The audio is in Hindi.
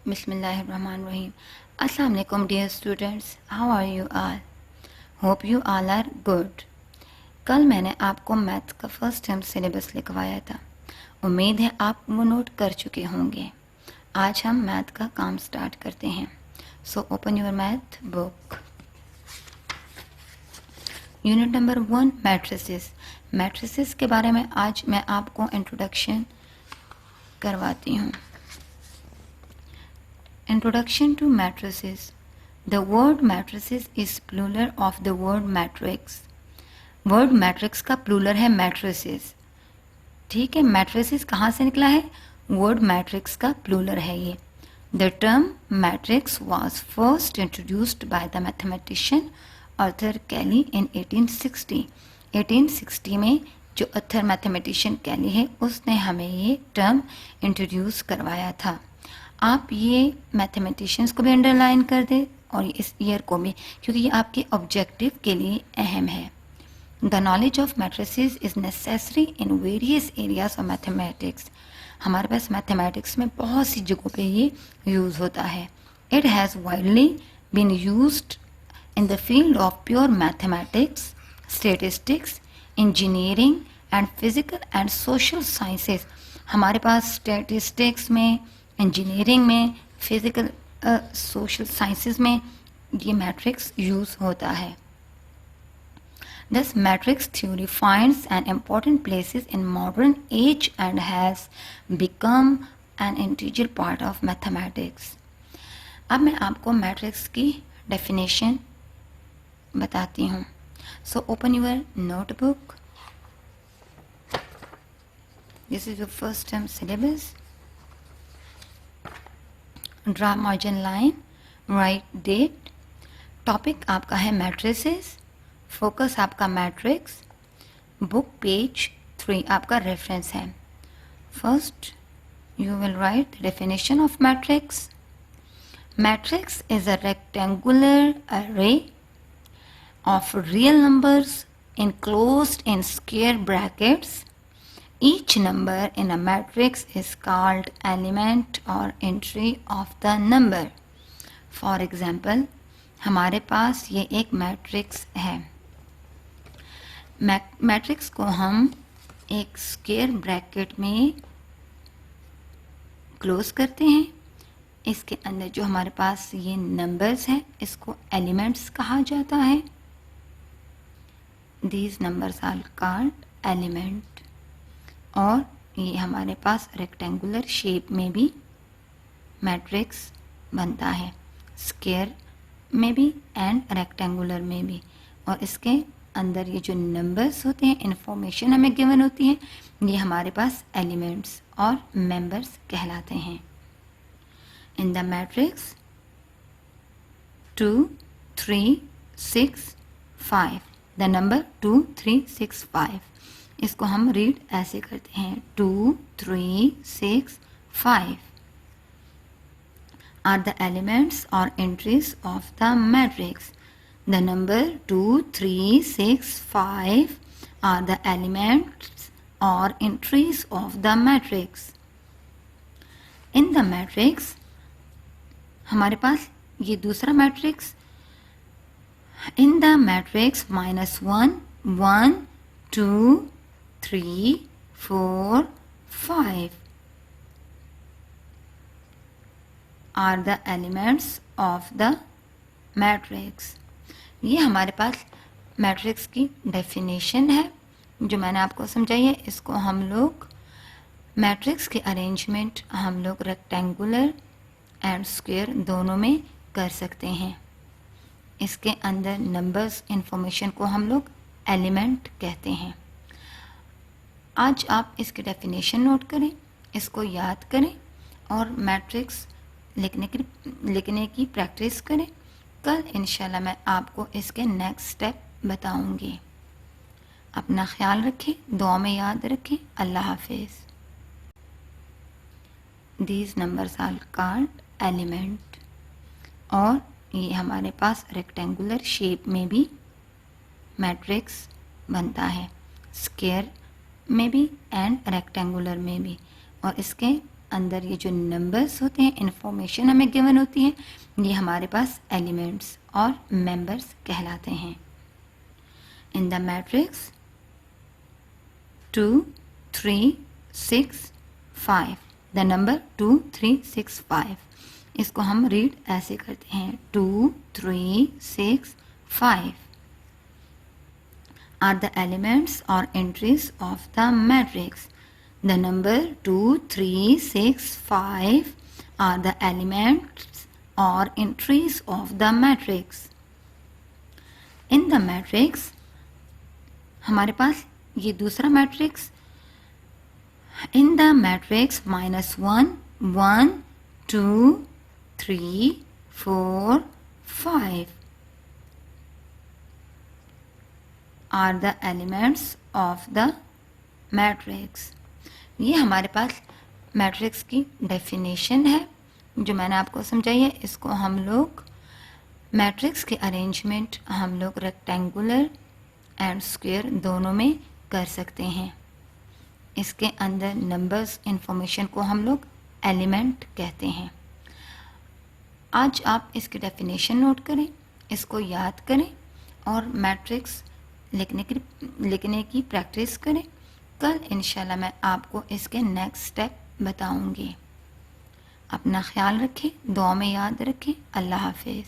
Bismillahirrahmanirrahim. Assalamu alaikum dear students. How are you all? Hope you all are good. कल मैंने आपको मैथ का फर्स्ट टर्म सिलेबस लिखवाया था। उम्मीद है आप वो नोट कर चुके होंगे। आज हम मैथ का काम स्टार्ट करते हैं। So open your math book. Unit number 1 matrices. Matrices के बारे में आज मैं आपको इंट्रोडक्शन करवाती हूँ। Introduction to matrices. The word matrices is plural of the word matrix. Word matrix का plural है matrices. ठीक है, matrices कहाँ से निकला है? Word matrix का plural है ये. The term matrix was first introduced by the mathematician Arthur Cayley in 1860. 1860 में जो अर्थर मैथमेटिशियन कैली है उसने हमें ये टर्म इंट्रोड्यूस करवाया था। आप ये मैथमेटिशियंस को भी अंडरलाइन कर दें और इस ईयर को भी, क्योंकि ये आपके ऑब्जेक्टिव के लिए अहम है। The knowledge of matrices is necessary in various areas of mathematics. हमारे पास मैथमेटिक्स में बहुत सी जगहों पे ये यूज़ होता है। It has widely been used in the field of pure mathematics, statistics, engineering and physical and social sciences. हमारे पास स्टेटिस्टिक्स में, इंजीनियरिंग में, फिजिकल सोशल साइंसेस में ये मैट्रिक्स यूज़ होता है। Thus matrix theory finds an important places in modern age and has become an integral part of mathematics. अब मैं आपको मैट्रिक्स की डेफिनेशन बताती हूँ। So open your notebook. This is your first term syllabus. Draw margin line, right date. Topic आपका है मैट्रिसेस, फोकस आपका मैट्रिक्स, बुक पेज 3 आपका रेफरेंस है। First you will write the definition of matrix. Matrix is a rectangular array of real numbers enclosed in square brackets. Each number in a matrix is called element or entry of the number. For example, हमारे पास ये एक मैट्रिक्स है। मैट्रिक्स को हम एक स्क्वायर ब्रैकेट में क्लोज करते हैं। इसके अंदर जो हमारे पास ये नंबर्स हैं इसको एलिमेंट्स कहा जाता है। These numbers are called element. और ये हमारे पास रेक्टेंगुलर शेप में भी मैट्रिक्स बनता है, स्क्वायर में भी एंड रेक्टेंगुलर में भी। और इसके अंदर ये जो नंबर्स होते हैं, इंफॉर्मेशन हमें गिवन होती है, ये हमारे पास एलिमेंट्स और मेंबर्स कहलाते हैं। इन द मैट्रिक्स 2 3 6 5, द नंबर 2 3 6 5, इसको हम रीड ऐसे करते हैं 2 3 6 5 are the elements or entries of the matrix. The number 2 3 6 5 are the elements or entries of the matrix. In the matrix हमारे पास ये दूसरा matrix, in the matrix -1 1 2 3 4 5 are the elements of the matrix. ये हमारे पास मैट्रिक्स की डेफिनेशन है जो मैंने आपको समझाई है। इसको हम लोग मैट्रिक्स के अरेंजमेंट हम लोग रेक्टेंगुलर एंड स्क्वायर दोनों में कर सकते हैं। इसके अंदर नंबर्स इंफॉर्मेशन को हम लोग एलिमेंट कहते हैं। आज आप इसकी डेफिनेशन नोट करें, इसको याद करें और मैट्रिक्स लिखने की प्रैक्टिस करें। कल इंशाल्लाह मैं आपको इसके नेक्स्ट स्टेप बताऊंगी। अपना ख्याल रखें, दुआ में याद रखें। अल्लाह हाफिज़। These numbers are called element. और ये हमारे पास रेक्टेंगुलर शेप में भी मैट्रिक्स बनता है, स्क्वायर में भी एंड रेक्टेंगुलर में भी। और इसके अंदर ये जो नंबर्स होते हैं, इंफॉर्मेशन हमें गिवन होती है, ये हमारे पास एलिमेंट्स और मेंबर्स कहलाते हैं। इन द मैट्रिक्स 2 3 6 5, द नंबर 2 3 6 5, इसको हम रीड ऐसे करते हैं 2 3 6 5 are the elements or entries of the matrix. The number 2 3 6 5 are the elements or entries of the matrix. In the matrix हमारे पास ये दूसरा matrix, in the matrix -1 1 2 3 4 5 are the elements of the matrix. ये हमारे पास मैट्रिक्स की डेफिनेशन है जो मैंने आपको समझाई है। इसको हम लोग मैट्रिक्स के अरेंजमेंट हम लोग रेक्टेंगुलर एंड स्क्वायर दोनों में कर सकते हैं। इसके अंदर नंबर्स इंफॉर्मेशन को हम लोग एलिमेंट कहते हैं। आज आप इसकी डेफिनेशन नोट करें, इसको याद करें और मैट्रिक्स लिखने की प्रैक्टिस करें। कल इंशाल्लाह मैं आपको इसके नेक्स्ट स्टेप बताऊंगी। अपना ख्याल रखें, दुआ में याद रखें। अल्लाह हाफिज़।